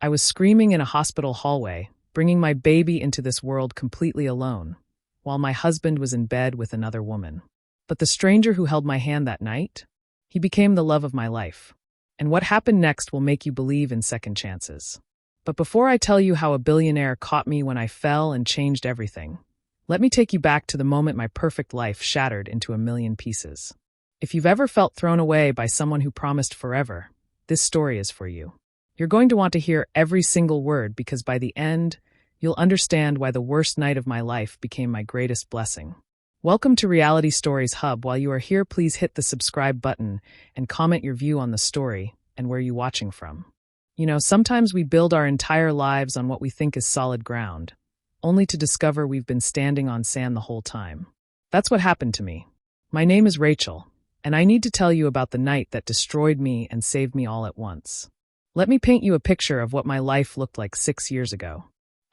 I was screaming in a hospital hallway, bringing my baby into this world completely alone, while my husband was in bed with another woman. But the stranger who held my hand that night, he became the love of my life. And what happened next will make you believe in second chances. But before I tell you how a billionaire caught me when I fell and changed everything, let me take you back to the moment my perfect life shattered into a million pieces. If you've ever felt thrown away by someone who promised forever, this story is for you. You're going to want to hear every single word because by the end, you'll understand why the worst night of my life became my greatest blessing. Welcome to Reality Stories Hub. While you are here, please hit the subscribe button and comment your view on the story and where you're watching from. You know, sometimes we build our entire lives on what we think is solid ground, only to discover we've been standing on sand the whole time. That's what happened to me. My name is Rachel, and I need to tell you about the night that destroyed me and saved me all at once. Let me paint you a picture of what my life looked like 6 years ago.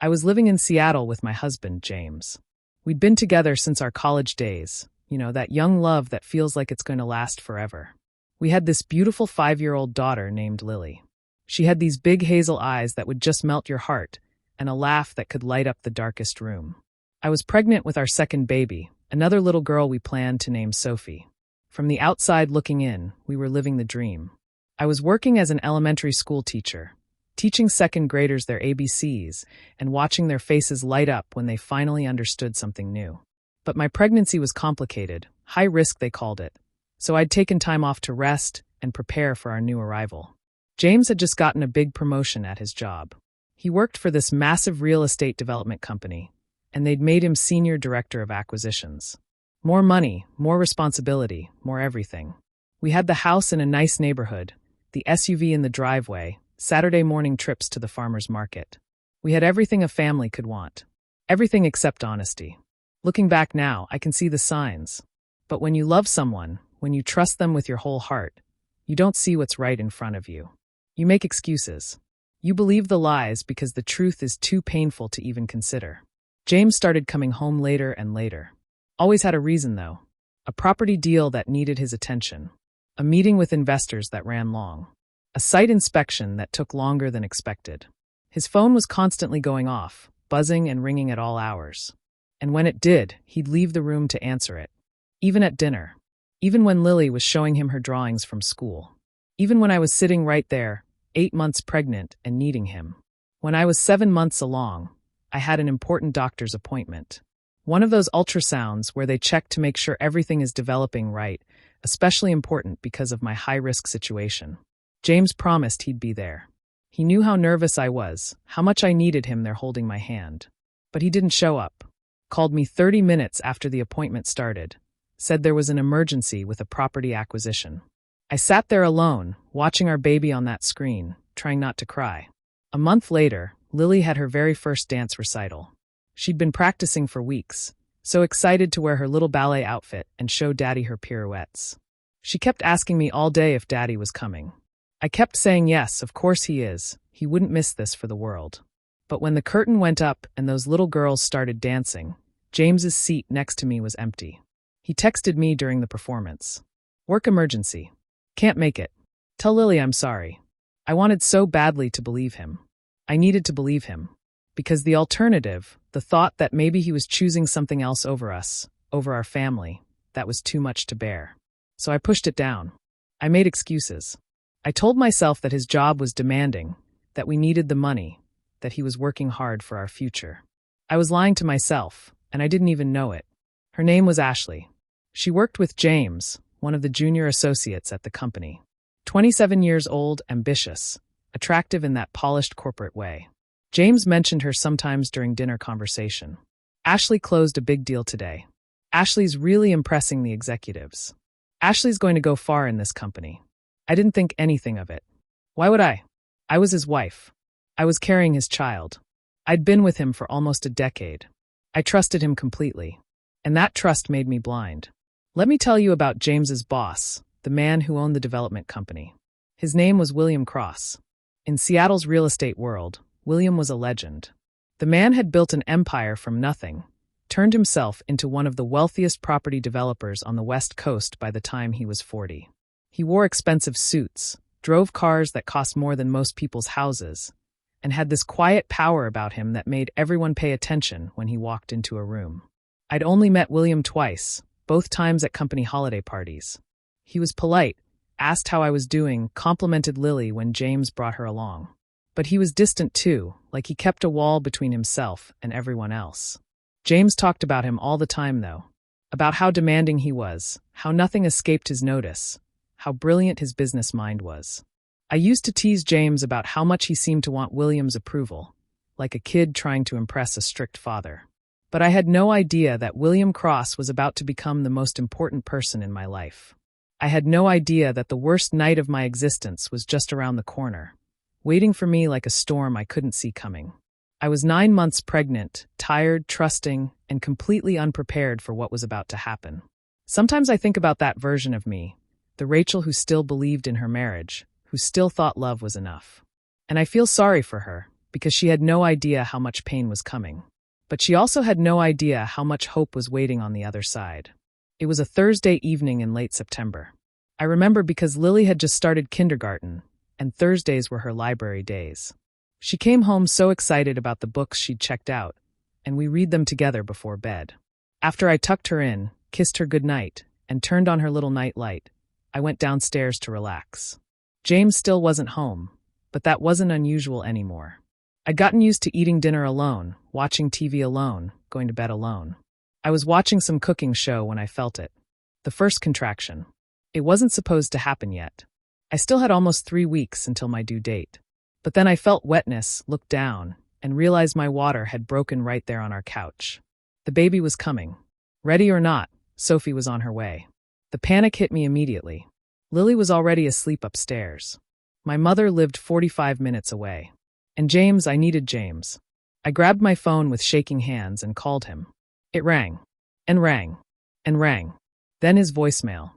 I was living in Seattle with my husband, James. We'd been together since our college days, you know, that young love that feels like it's going to last forever. We had this beautiful 5-year-old daughter named Lily. She had these big hazel eyes that would just melt your heart, and a laugh that could light up the darkest room. I was pregnant with our second baby, another little girl we planned to name Sophie. From the outside looking in, we were living the dream. I was working as an elementary school teacher, teaching second graders their ABCs and watching their faces light up when they finally understood something new. But my pregnancy was complicated, high risk they called it, so I'd taken time off to rest and prepare for our new arrival. James had just gotten a big promotion at his job. He worked for this massive real estate development company, and they'd made him senior director of acquisitions. More money, more responsibility, more everything. We had the house in a nice neighborhood, the SUV in the driveway, Saturday morning trips to the farmer's market. We had everything a family could want. Everything except honesty. Looking back now, I can see the signs. But when you love someone, when you trust them with your whole heart, you don't see what's right in front of you. You make excuses. You believe the lies because the truth is too painful to even consider. James started coming home later and later. Always had a reason, though. A property deal that needed his attention. A meeting with investors that ran long. A site inspection that took longer than expected. His phone was constantly going off, buzzing and ringing at all hours. And when it did, he'd leave the room to answer it. Even at dinner. Even when Lily was showing him her drawings from school. Even when I was sitting right there, 8 months pregnant and needing him. When I was 7 months along, I had an important doctor's appointment. One of those ultrasounds where they check to make sure everything is developing right, especially important because of my high-risk situation. James promised he'd be there. He knew how nervous I was, how much I needed him there holding my hand. But he didn't show up. Called me 30 minutes after the appointment started. Said there was an emergency with a property acquisition. I sat there alone, watching our baby on that screen, trying not to cry. A month later, Lily had her very first dance recital. She'd been practicing for weeks, so excited to wear her little ballet outfit and show Daddy her pirouettes. She kept asking me all day if Daddy was coming. I kept saying yes, of course he is. He wouldn't miss this for the world. But when the curtain went up and those little girls started dancing, James's seat next to me was empty. He texted me during the performance. Work emergency. Can't make it. Tell Lily I'm sorry. I wanted so badly to believe him. I needed to believe him. Because the alternative, the thought that maybe he was choosing something else over us, over our family, that was too much to bear. So I pushed it down. I made excuses. I told myself that his job was demanding, that we needed the money, that he was working hard for our future. I was lying to myself, and I didn't even know it. Her name was Ashley. She worked with James, one of the junior associates at the company. 27 years old, ambitious, attractive in that polished corporate way. James mentioned her sometimes during dinner conversation. Ashley closed a big deal today. Ashley's really impressing the executives. Ashley's going to go far in this company. I didn't think anything of it. Why would I? I was his wife. I was carrying his child. I'd been with him for almost a decade. I trusted him completely. And that trust made me blind. Let me tell you about James's boss, the man who owned the development company. His name was William Cross. In Seattle's real estate world, William was a legend. The man had built an empire from nothing, turned himself into one of the wealthiest property developers on the West Coast by the time he was 40. He wore expensive suits, drove cars that cost more than most people's houses, and had this quiet power about him that made everyone pay attention when he walked into a room. I'd only met William twice, both times at company holiday parties. He was polite, asked how I was doing, complimented Lily when James brought her along. But he was distant too, like he kept a wall between himself and everyone else. James talked about him all the time though, about how demanding he was, how nothing escaped his notice, how brilliant his business mind was. I used to tease James about how much he seemed to want William's approval, like a kid trying to impress a strict father. But I had no idea that William Cross was about to become the most important person in my life. I had no idea that the worst night of my existence was just around the corner, waiting for me like a storm I couldn't see coming. I was 9 months pregnant, tired, trusting, and completely unprepared for what was about to happen. Sometimes I think about that version of me, the Rachel who still believed in her marriage, who still thought love was enough. And I feel sorry for her, because she had no idea how much pain was coming. But she also had no idea how much hope was waiting on the other side. It was a Thursday evening in late September. I remember because Lily had just started kindergarten, and Thursdays were her library days. She came home so excited about the books she'd checked out, and we read them together before bed. After I tucked her in, kissed her goodnight, and turned on her little night light, I went downstairs to relax. James still wasn't home, but that wasn't unusual anymore. I'd gotten used to eating dinner alone, watching TV alone, going to bed alone. I was watching some cooking show when I felt it. The first contraction. It wasn't supposed to happen yet. I still had almost 3 weeks until my due date. But then I felt wetness, looked down, and realized my water had broken right there on our couch. The baby was coming. Ready or not, Sophie was on her way. The panic hit me immediately. Lily was already asleep upstairs. My mother lived 45 minutes away. And James, I needed James. I grabbed my phone with shaking hands and called him. It rang. And rang. And rang. Then his voicemail.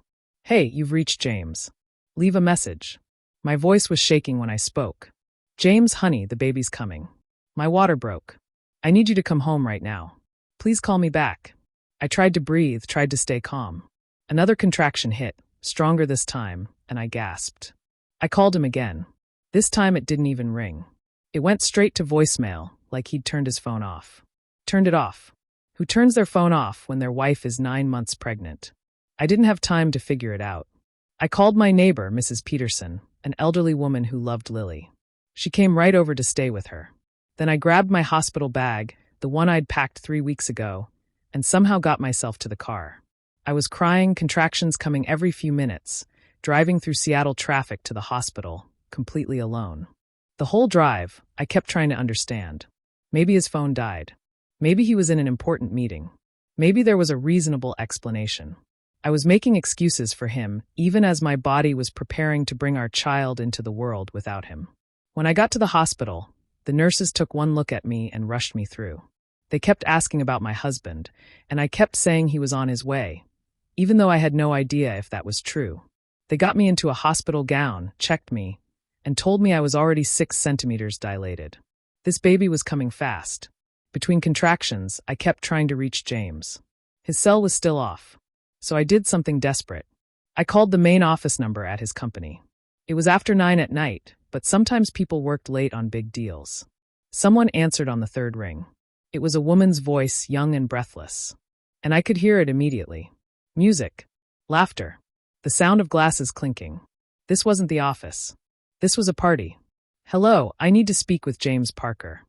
Hey, you've reached James. Leave a message. My voice was shaking when I spoke. James, honey, the baby's coming. My water broke. I need you to come home right now. Please call me back. I tried to breathe, tried to stay calm. Another contraction hit, stronger this time, and I gasped. I called him again. This time it didn't even ring. It went straight to voicemail, like he'd turned his phone off. Turned it off. Who turns their phone off when their wife is 9 months pregnant? I didn't have time to figure it out. I called my neighbor, Mrs. Peterson, an elderly woman who loved Lily. She came right over to stay with her. Then I grabbed my hospital bag, the one I'd packed 3 weeks ago, and somehow got myself to the car. I was crying, contractions coming every few minutes, driving through Seattle traffic to the hospital, completely alone. The whole drive, I kept trying to understand. Maybe his phone died. Maybe he was in an important meeting. Maybe there was a reasonable explanation. I was making excuses for him, even as my body was preparing to bring our child into the world without him. When I got to the hospital, the nurses took one look at me and rushed me through. They kept asking about my husband, and I kept saying he was on his way, even though I had no idea if that was true. They got me into a hospital gown, checked me, and told me I was already 6 centimeters dilated. This baby was coming fast. Between contractions, I kept trying to reach James. His cell was still off, so I did something desperate. I called the main office number at his company. It was after 9 at night, but sometimes people worked late on big deals. Someone answered on the 3rd ring. It was a woman's voice, young and breathless. And I could hear it immediately. Music. Laughter. The sound of glasses clinking. This wasn't the office. This was a party. Hello, I need to speak with James Parker,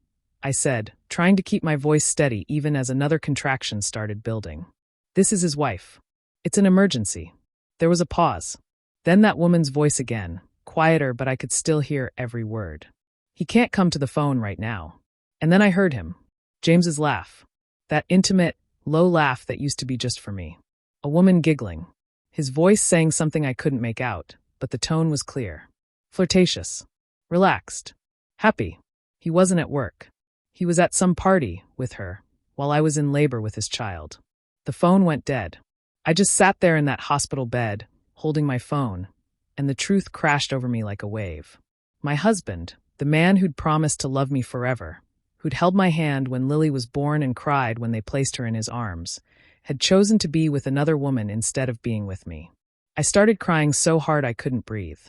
I said, trying to keep my voice steady even as another contraction started building. This is his wife. It's an emergency. There was a pause. Then that woman's voice again, quieter, but I could still hear every word. He can't come to the phone right now. And then I heard him. James's laugh. That intimate, low laugh that used to be just for me. A woman giggling. His voice saying something I couldn't make out, but the tone was clear. Flirtatious. Relaxed. Happy. He wasn't at work. He was at some party with her, while I was in labor with his child. The phone went dead. I just sat there in that hospital bed, holding my phone, and the truth crashed over me like a wave. My husband, the man who'd promised to love me forever, who'd held my hand when Lily was born and cried when they placed her in his arms, had chosen to be with another woman instead of being with me. I started crying so hard I couldn't breathe.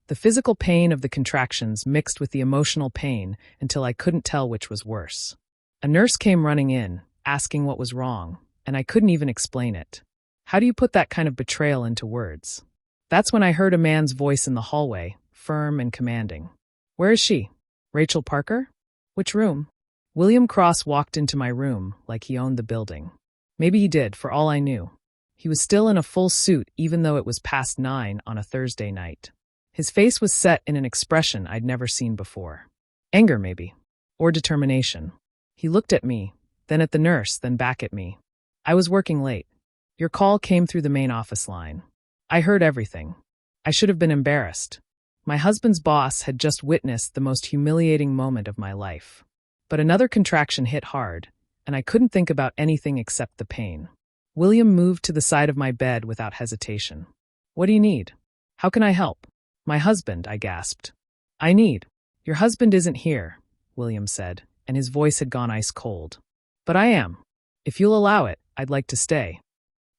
The physical pain of the contractions mixed with the emotional pain until I couldn't tell which was worse. A nurse came running in, asking what was wrong, and I couldn't even explain it. How do you put that kind of betrayal into words? That's when I heard a man's voice in the hallway, firm and commanding. Where is she? Rachel Parker? Which room? William Cross walked into my room like he owned the building. Maybe he did, for all I knew. He was still in a full suit even though it was past 9 on a Thursday night. His face was set in an expression I'd never seen before. Anger, maybe. Or determination. He looked at me, then at the nurse, then back at me. I was working late. Your call came through the main office line. I heard everything. I should have been embarrassed. My husband's boss had just witnessed the most humiliating moment of my life. But another contraction hit hard, and I couldn't think about anything except the pain. William moved to the side of my bed without hesitation. What do you need? How can I help? My husband, I gasped. Your husband isn't here, William said, and his voice had gone ice cold. But I am. If you'll allow it, I'd like to stay.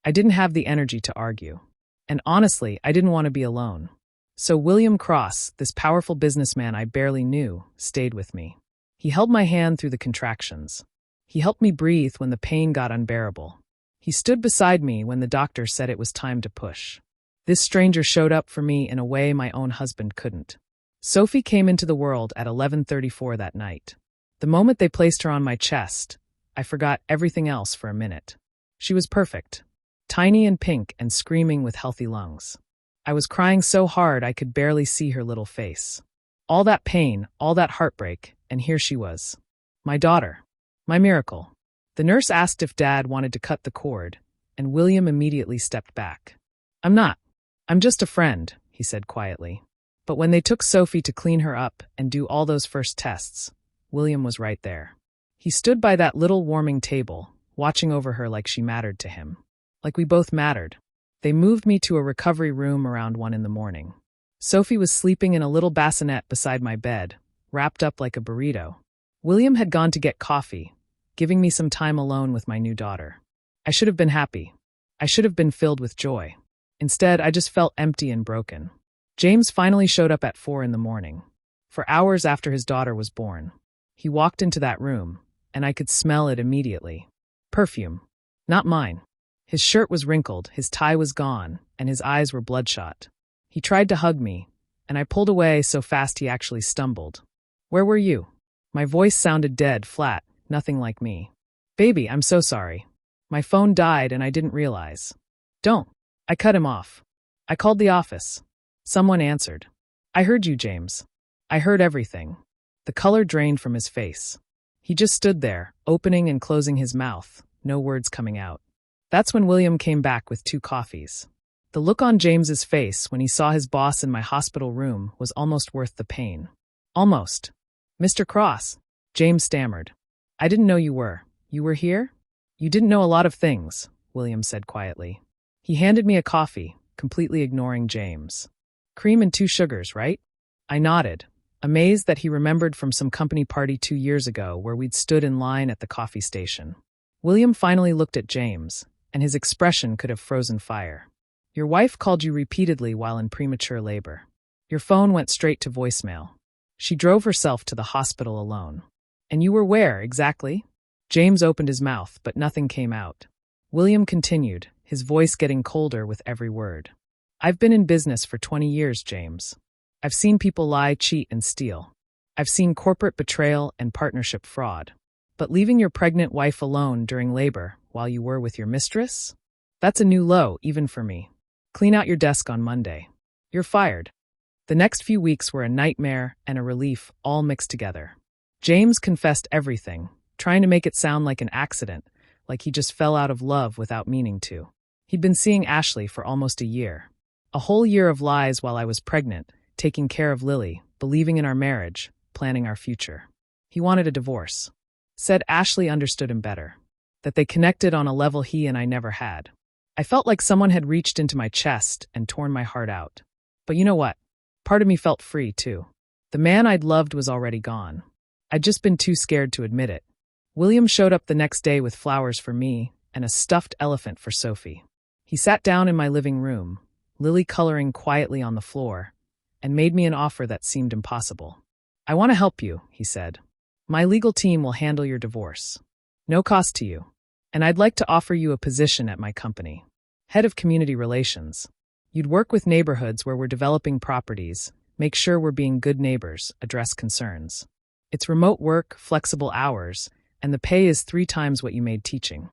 I didn't have the energy to argue. And honestly, I didn't want to be alone. So William Cross, this powerful businessman I barely knew, stayed with me. He held my hand through the contractions. He helped me breathe when the pain got unbearable. He stood beside me when the doctor said it was time to push. This stranger showed up for me in a way my own husband couldn't. Sophie came into the world at 11:34 that night. The moment they placed her on my chest, I forgot everything else for a minute. She was perfect. Tiny and pink and screaming with healthy lungs. I was crying so hard I could barely see her little face. All that pain, all that heartbreak, and here she was. My daughter. My miracle. The nurse asked if Dad wanted to cut the cord, and William immediately stepped back. I'm not. I'm just a friend, he said quietly. But when they took Sophie to clean her up and do all those first tests, William was right there. He stood by that little warming table, watching over her like she mattered to him. Like we both mattered. They moved me to a recovery room around 1 a.m. Sophie was sleeping in a little bassinet beside my bed, wrapped up like a burrito. William had gone to get coffee, giving me some time alone with my new daughter. I should have been happy. I should have been filled with joy. Instead, I just felt empty and broken. James finally showed up at 4 a.m. For hours after his daughter was born. He walked into that room, and I could smell it immediately. Perfume. Not mine. His shirt was wrinkled, his tie was gone, and his eyes were bloodshot. He tried to hug me, and I pulled away so fast he actually stumbled. Where were you? My voice sounded dead, flat, nothing like me. Baby, I'm so sorry. My phone died and I didn't realize. Don't. I cut him off. I called the office. Someone answered. I heard you, James. I heard everything. The color drained from his face. He just stood there, opening and closing his mouth, no words coming out. That's when William came back with 2 coffees. The look on James's face when he saw his boss in my hospital room was almost worth the pain. Almost. Mr. Cross, James stammered. I didn't know you were. You were here? You didn't know a lot of things, William said quietly. He handed me a coffee, completely ignoring James. Cream and 2 sugars, right? I nodded, amazed that he remembered from some company party 2 years ago where we'd stood in line at the coffee station. William finally looked at James, and his expression could have frozen fire. Your wife called you repeatedly while in premature labor. Your phone went straight to voicemail. She drove herself to the hospital alone. And you were where, exactly? James opened his mouth, but nothing came out. William continued, his voice getting colder with every word. I've been in business for 20 years, James. I've seen people lie, cheat, and steal. I've seen corporate betrayal and partnership fraud. But leaving your pregnant wife alone during labor while you were with your mistress? That's a new low, even for me. Clean out your desk on Monday. You're fired. The next few weeks were a nightmare and a relief all mixed together. James confessed everything, trying to make it sound like an accident, like he just fell out of love without meaning to. He'd been seeing Ashley for almost a year. A whole year of lies while I was pregnant, taking care of Lily, believing in our marriage, planning our future. He wanted a divorce. Said Ashley understood him better. That they connected on a level he and I never had. I felt like someone had reached into my chest and torn my heart out. But you know what? Part of me felt free, too. The man I'd loved was already gone. I'd just been too scared to admit it. William showed up the next day with flowers for me and a stuffed elephant for Sophie. He sat down in my living room, Lily coloring quietly on the floor, and made me an offer that seemed impossible. "I want to help you," he said. "My legal team will handle your divorce. No cost to you. And I'd like to offer you a position at my company. Head of Community Relations. You'd work with neighborhoods where we're developing properties, make sure we're being good neighbors, address concerns. It's remote work, flexible hours, and the pay is 3 times what you made teaching."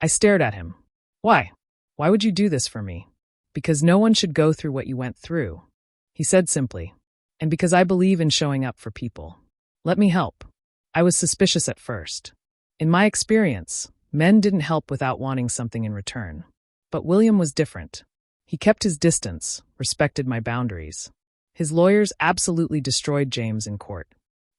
I stared at him. "Why? Why would you do this for me?" "Because no one should go through what you went through," he said simply. "And because I believe in showing up for people. Let me help." I was suspicious at first. In my experience, men didn't help without wanting something in return. But William was different. He kept his distance, respected my boundaries. His lawyers absolutely destroyed James in court.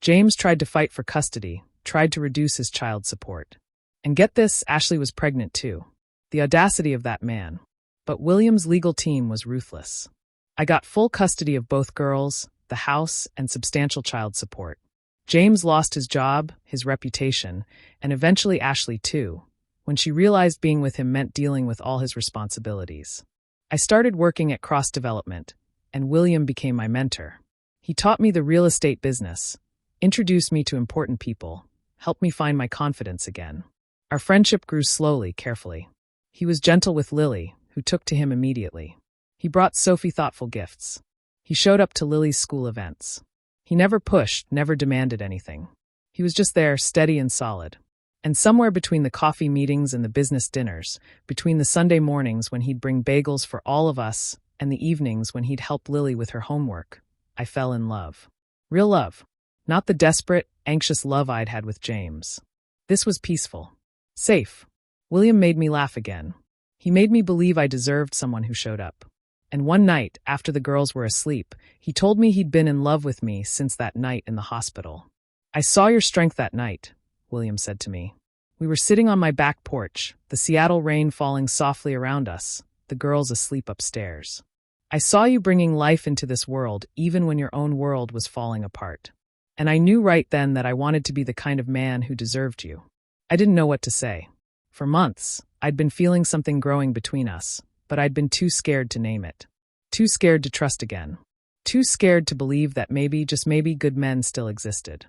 James tried to fight for custody, tried to reduce his child support. And get this, Ashley was pregnant too. The audacity of that man. But William's legal team was ruthless. I got full custody of both girls, the house, and substantial child support. James lost his job, his reputation, and eventually Ashley too, when she realized being with him meant dealing with all his responsibilities. I started working at Cross Development, and William became my mentor. He taught me the real estate business, introduced me to important people, helped me find my confidence again. Our friendship grew slowly, carefully. He was gentle with Lily, who took to him immediately. He brought Sophie thoughtful gifts. He showed up to Lily's school events. He never pushed, never demanded anything. He was just there, steady and solid. And somewhere between the coffee meetings and the business dinners, between the Sunday mornings when he'd bring bagels for all of us, and the evenings when he'd help Lily with her homework, I fell in love. Real love. Not the desperate, anxious love I'd had with James. This was peaceful. Safe. William made me laugh again. He made me believe I deserved someone who showed up. And one night, after the girls were asleep, he told me he'd been in love with me since that night in the hospital. "I saw your strength that night," William said to me. "We were sitting on my back porch, the Seattle rain falling softly around us, the girls asleep upstairs. I saw you bringing life into this world even when your own world was falling apart. And I knew right then that I wanted to be the kind of man who deserved you." I didn't know what to say. For months, I'd been feeling something growing between us, but I'd been too scared to name it. Too scared to trust again. Too scared to believe that maybe, just maybe, good men still existed.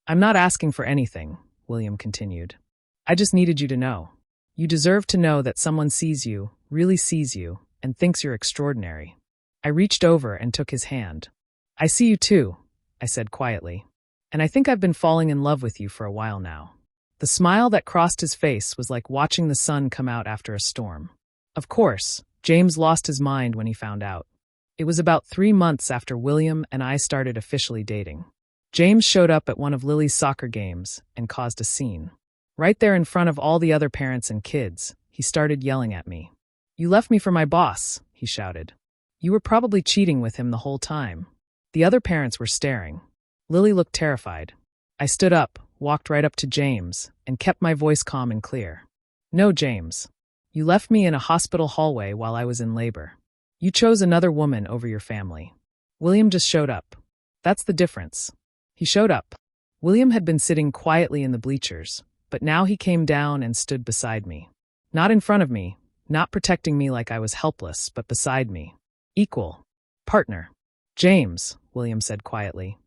"I'm not asking for anything," William continued. "I just needed you to know. You deserve to know that someone sees you, really sees you, and thinks you're extraordinary." I reached over and took his hand. "I see you too," I said quietly. "And I think I've been falling in love with you for a while now." The smile that crossed his face was like watching the sun come out after a storm. Of course, James lost his mind when he found out. It was about 3 months after William and I started officially dating. James showed up at one of Lily's soccer games and caused a scene. Right there in front of all the other parents and kids, he started yelling at me. "You left me for my boss," he shouted. "You were probably cheating with him the whole time." The other parents were staring. Lily looked terrified. I stood up, walked right up to James, and kept my voice calm and clear. "No, James. You left me in a hospital hallway while I was in labor. You chose another woman over your family. William just showed up. That's the difference." He showed up. William had been sitting quietly in the bleachers, but now he came down and stood beside me. Not in front of me, not protecting me like I was helpless, but beside me. Equal. Partner. "James," William said quietly,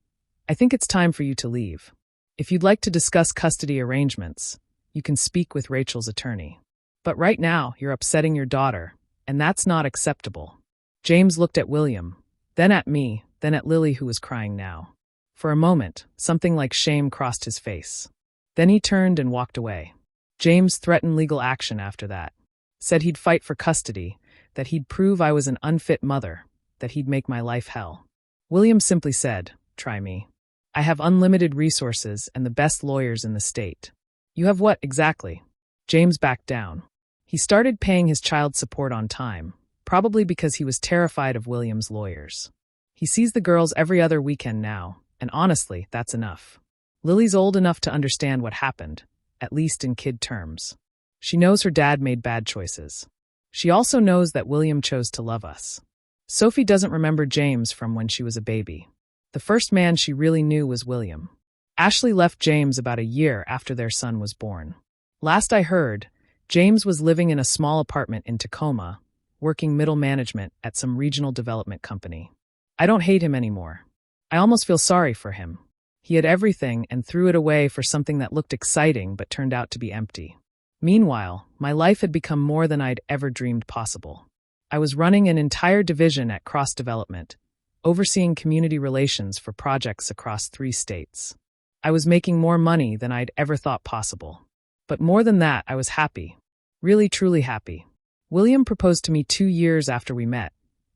"I think it's time for you to leave. If you'd like to discuss custody arrangements, you can speak with Rachel's attorney. But right now, you're upsetting your daughter, and that's not acceptable." James looked at William, then at me, then at Lily, who was crying now. For a moment, something like shame crossed his face. Then he turned and walked away. James threatened legal action after that. Said he'd fight for custody, that he'd prove I was an unfit mother, that he'd make my life hell. William simply said, "Try me. I have unlimited resources and the best lawyers in the state." "You have what, exactly?" James backed down. He started paying his child support on time, probably because he was terrified of William's lawyers. He sees the girls every other weekend now, and honestly, that's enough. Lily's old enough to understand what happened, at least in kid terms. She knows her dad made bad choices. She also knows that William chose to love us. Sophie doesn't remember James from when she was a baby. The first man she really knew was William. Ashley left James about a year after their son was born. Last I heard, James was living in a small apartment in Tacoma, working middle management at some regional development company. I don't hate him anymore. I almost feel sorry for him. He had everything and threw it away for something that looked exciting but turned out to be empty. Meanwhile, my life had become more than I'd ever dreamed possible. I was running an entire division at Cross Development, overseeing community relations for projects across 3 states. I was making more money than I'd ever thought possible. But more than that, I was happy. Really, truly happy. William proposed to me 2 years after we met,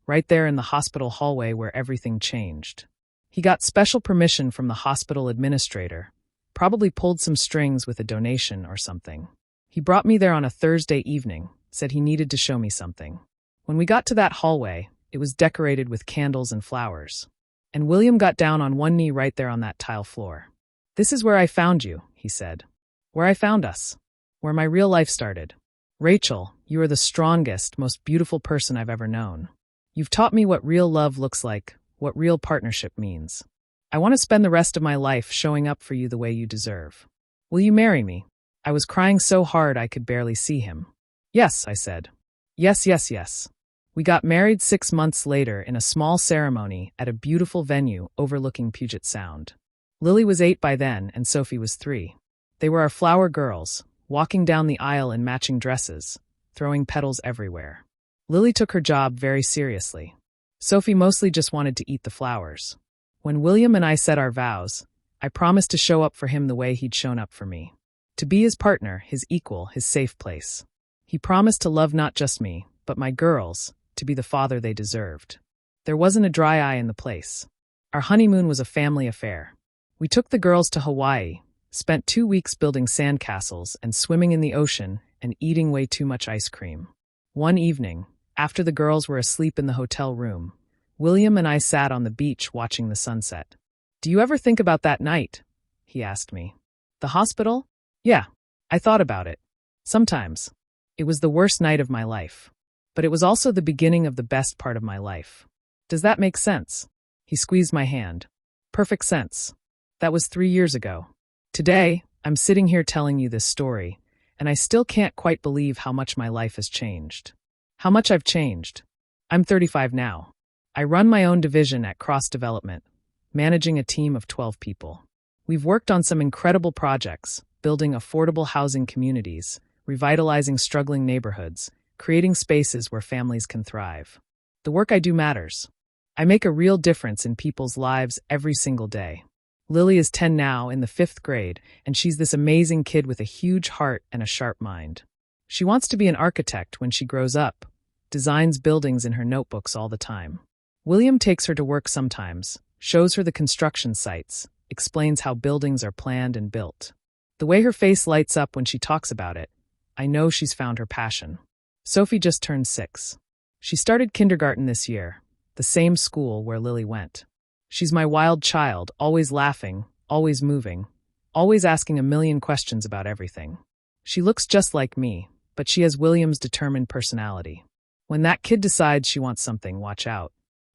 right there in the hospital hallway where everything changed. He got special permission from the hospital administrator, probably pulled some strings with a donation or something. He brought me there on a Thursday evening, said he needed to show me something. When we got to that hallway, it was decorated with candles and flowers. And William got down on one knee right there on that tile floor. "This is where I found you," he said. "Where I found us. Where my real life started. Rachel, you are the strongest, most beautiful person I've ever known. You've taught me what real love looks like, what real partnership means. I want to spend the rest of my life showing up for you the way you deserve. Will you marry me?" I was crying so hard I could barely see him. "Yes," I said. "Yes, yes, yes." We got married 6 months later in a small ceremony at a beautiful venue overlooking Puget Sound. Lily was 8 by then and Sophie was 3. They were our flower girls, walking down the aisle in matching dresses, throwing petals everywhere. Lily took her job very seriously. Sophie mostly just wanted to eat the flowers. When William and I said our vows, I promised to show up for him the way he'd shown up for me. To be his partner, his equal, his safe place. He promised to love not just me, but my girls, to be the father they deserved. There wasn't a dry eye in the place. Our honeymoon was a family affair. We took the girls to Hawaii, spent 2 weeks building sandcastles and swimming in the ocean and eating way too much ice cream. One evening, after the girls were asleep in the hotel room, William and I sat on the beach watching the sunset. "Do you ever think about that night?" he asked me. "The hospital? Yeah, I thought about it. Sometimes. It was the worst night of my life. But it was also the beginning of the best part of my life. Does that make sense?" He squeezed my hand. "Perfect sense. That was 3 years ago. Today, I'm sitting here telling you this story, and I still can't quite believe how much my life has changed. How much I've changed. I'm 35 now. I run my own division at Cross Development, managing a team of 12 people. We've worked on some incredible projects, building affordable housing communities, revitalizing struggling neighborhoods, creating spaces where families can thrive. The work I do matters. I make a real difference in people's lives every single day. Lily is 10 now, in the 5th grade, and she's this amazing kid with a huge heart and a sharp mind. She wants to be an architect when she grows up, designs buildings in her notebooks all the time. William takes her to work sometimes, shows her the construction sites, explains how buildings are planned and built. The way her face lights up when she talks about it, I know she's found her passion. Sophie just turned 6. She started kindergarten this year, the same school where Lily went. She's my wild child, always laughing, always moving, always asking a million questions about everything. She looks just like me, but she has William's determined personality. When that kid decides she wants something, watch out.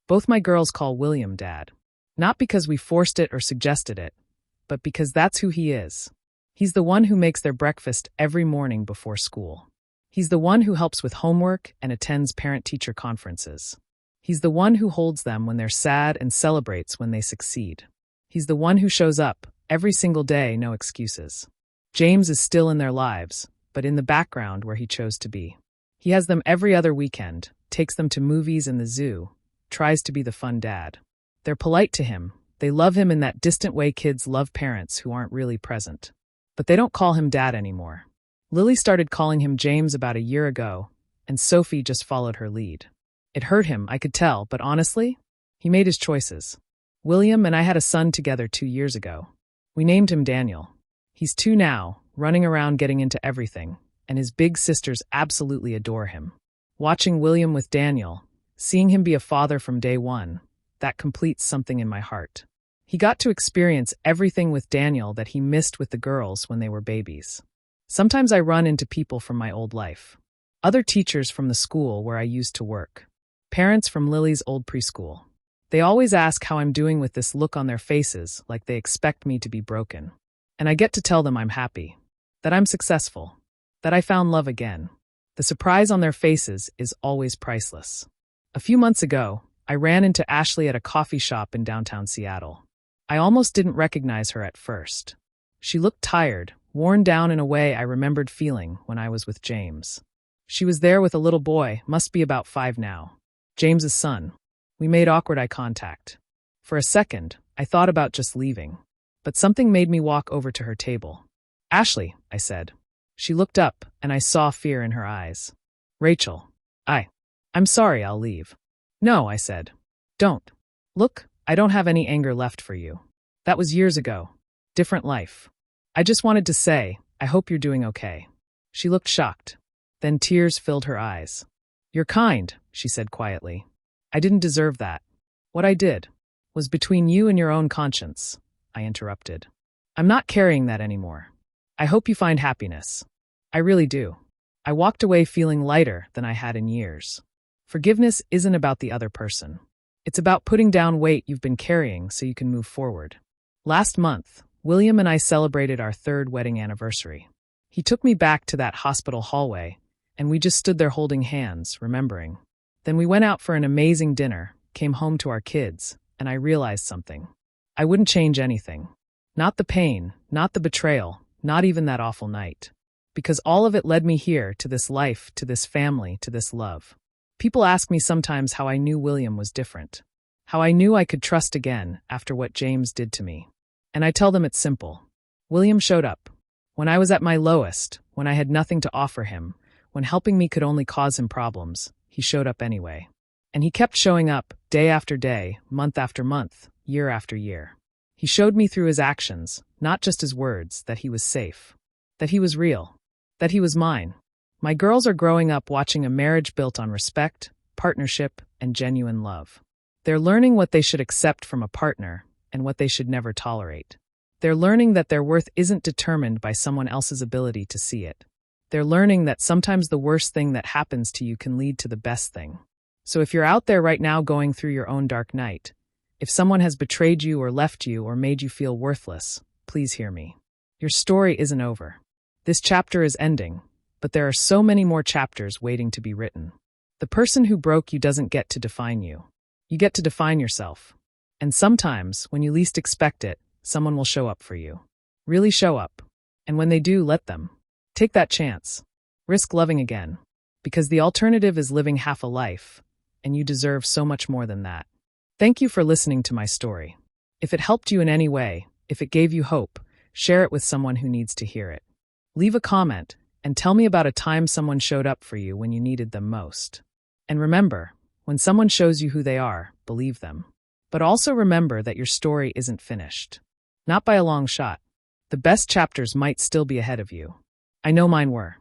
Both my girls call William Dad. Not because we forced it or suggested it, but because that's who he is. He's the one who makes their breakfast every morning before school. He's the one who helps with homework and attends parent-teacher conferences. He's the one who holds them when they're sad and celebrates when they succeed. He's the one who shows up every single day, no excuses. James is still in their lives, but in the background where he chose to be. He has them every other weekend, takes them to movies and the zoo, tries to be the fun dad. They're polite to him. They love him in that distant way kids love parents who aren't really present. But they don't call him Dad anymore. Lily started calling him James about a year ago, and Sophie just followed her lead. It hurt him, I could tell, but honestly, he made his choices. William and I had a son together 2 years ago. We named him Daniel. He's 2 now, running around getting into everything, and his big sisters absolutely adore him. Watching William with Daniel, seeing him be a father from day one, that completes something in my heart. He got to experience everything with Daniel that he missed with the girls when they were babies. Sometimes I run into people from my old life. Other teachers from the school where I used to work. Parents from Lily's old preschool. They always ask how I'm doing with this look on their faces, like they expect me to be broken. And I get to tell them I'm happy. That I'm successful. That I found love again. The surprise on their faces is always priceless. A few months ago, I ran into Ashley at a coffee shop in downtown Seattle. I almost didn't recognize her at first. She looked tired, worn down in a way I remembered feeling when I was with James. She was there with a little boy, must be about 5 now. James's son. We made awkward eye contact. For a second, I thought about just leaving. But something made me walk over to her table. Ashley, I said. She looked up, and I saw fear in her eyes. Rachel. I'm sorry, I'll leave. No, I said. Don't. Look, I don't have any anger left for you. That was years ago. Different life. I just wanted to say, I hope you're doing okay. She looked shocked. Then tears filled her eyes. You're kind, she said quietly. I didn't deserve that. What I did was between you and your own conscience, I interrupted. I'm not carrying that anymore. I hope you find happiness. I really do. I walked away feeling lighter than I had in years. Forgiveness isn't about the other person. It's about putting down weight you've been carrying so you can move forward. Last month, William and I celebrated our 3rd wedding anniversary. He took me back to that hospital hallway, and we just stood there holding hands, remembering. Then we went out for an amazing dinner, came home to our kids, and I realized something. I wouldn't change anything. Not the pain, not the betrayal, not even that awful night. Because all of it led me here, to this life, to this family, to this love. People ask me sometimes how I knew William was different. How I knew I could trust again after what James did to me. And I tell them it's simple. William showed up. When I was at my lowest, when I had nothing to offer him, when helping me could only cause him problems, he showed up anyway. And he kept showing up, day after day, month after month, year after year. He showed me through his actions, not just his words, that he was safe. That he was real. That he was mine. My girls are growing up watching a marriage built on respect, partnership, and genuine love. They're learning what they should accept from a partner and what they should never tolerate. They're learning that their worth isn't determined by someone else's ability to see it. They're learning that sometimes the worst thing that happens to you can lead to the best thing. So if you're out there right now going through your own dark night, if someone has betrayed you or left you or made you feel worthless, please hear me. Your story isn't over. This chapter is ending, but there are so many more chapters waiting to be written. The person who broke you doesn't get to define you. You get to define yourself. And sometimes, when you least expect it, someone will show up for you. Really show up. And when they do, let them. Take that chance. Risk loving again. Because the alternative is living half a life, and you deserve so much more than that. Thank you for listening to my story. If it helped you in any way, if it gave you hope, share it with someone who needs to hear it. Leave a comment and tell me about a time someone showed up for you when you needed them most. And remember, when someone shows you who they are, believe them. But also remember that your story isn't finished. Not by a long shot. The best chapters might still be ahead of you. I know mine were.